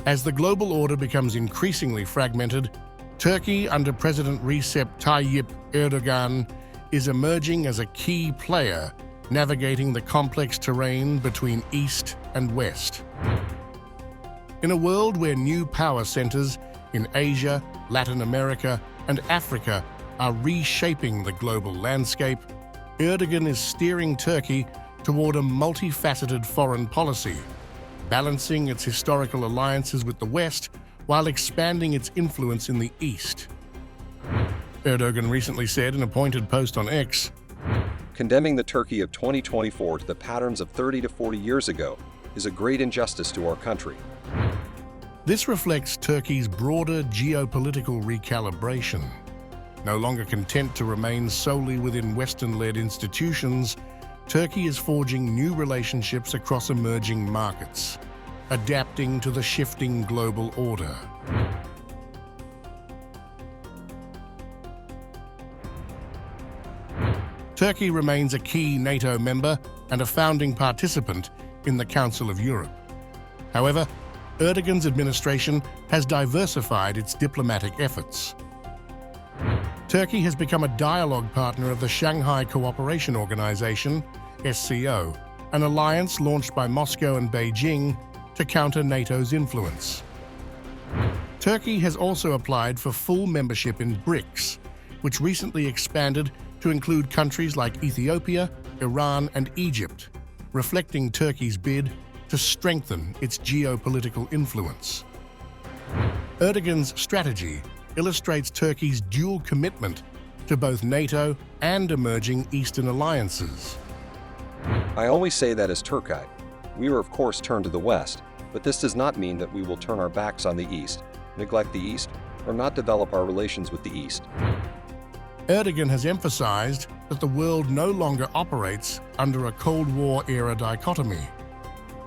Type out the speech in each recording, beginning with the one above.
As the global order becomes increasingly fragmented, Turkey under President Recep Tayyip Erdogan is emerging as a key player navigating the complex terrain between East and West. In a world where new power centers in Asia, Latin America, and Africa are reshaping the global landscape, Erdogan is steering Turkey toward a multifaceted foreign policy, balancing its historical alliances with the West while expanding its influence in the East. Erdogan recently said in a pointed post on X, "Condemning the Turkey of 2024 to the patterns of 30 to 40 years ago is a great injustice to our country." This reflects Turkey's broader geopolitical recalibration. No longer content to remain solely within Western-led institutions, Turkey is forging new relationships across emerging markets, adapting to the shifting global order. Turkey remains a key NATO member and a founding participant in the Council of Europe. However, Erdogan's administration has diversified its diplomatic efforts. Turkey has become a dialogue partner of the Shanghai Cooperation Organization, SCO, an alliance launched by Moscow and Beijing to counter NATO's influence. Turkey has also applied for full membership in BRICS, which recently expanded to include countries like Ethiopia, Iran, and Egypt, reflecting Turkey's bid to strengthen its geopolitical influence. Erdogan's strategy illustrates Turkey's dual commitment to both NATO and emerging Eastern alliances. I always say that as Turkey, we are of course turned to the West, but this does not mean that we will turn our backs on the East, neglect the East, or not develop our relations with the East. Erdogan has emphasized that the world no longer operates under a Cold War-era dichotomy.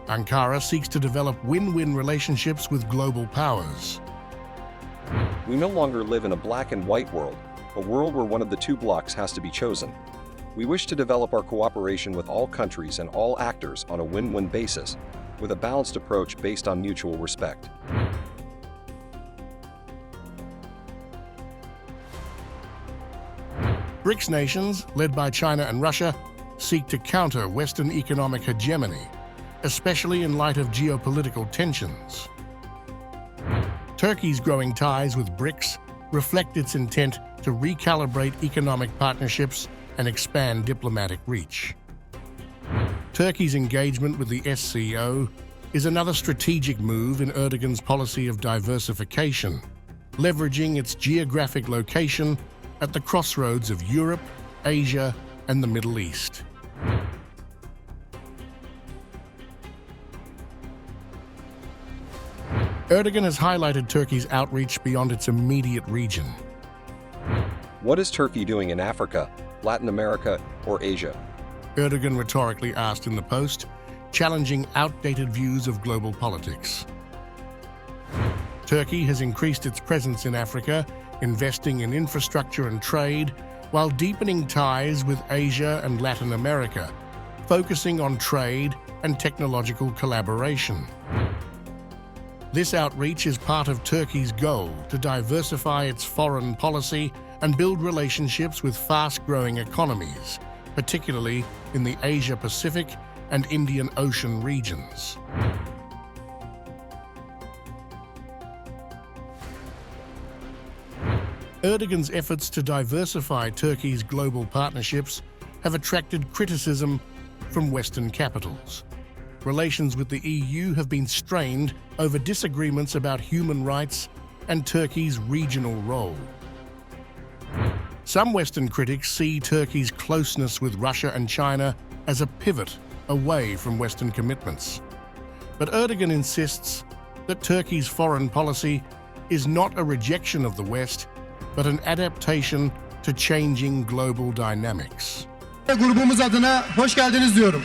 Ankara seeks to develop win-win relationships with global powers. We no longer live in a black and white world, a world where one of the two blocks has to be chosen. We wish to develop our cooperation with all countries and all actors on a win-win basis, with a balanced approach based on mutual respect. BRICS nations, led by China and Russia, seek to counter Western economic hegemony, especially in light of geopolitical tensions. Turkey's growing ties with BRICS reflect its intent to recalibrate economic partnerships and expand diplomatic reach. Turkey's engagement with the SCO is another strategic move in Erdogan's policy of diversification, leveraging its geographic location at the crossroads of Europe, Asia, and the Middle East. Erdogan has highlighted Turkey's outreach beyond its immediate region. What is Turkey doing in Africa, Latin America, or Asia? Erdogan rhetorically asked in the post, challenging outdated views of global politics. Turkey has increased its presence in Africa, investing in infrastructure and trade, while deepening ties with Asia and Latin America, focusing on trade and technological collaboration. This outreach is part of Turkey's goal to diversify its foreign policy and build relationships with fast-growing economies, particularly in the Asia-Pacific and Indian Ocean regions. Erdogan's efforts to diversify Turkey's global partnerships have attracted criticism from Western capitals. Relations with the EU have been strained over disagreements about human rights and Turkey's regional role. Some Western critics see Turkey's closeness with Russia and China as a pivot away from Western commitments. But Erdogan insists that Turkey's foreign policy is not a rejection of the West, but an adaptation to changing global dynamics. Grubumuz adına hoş geldiniz diyorum.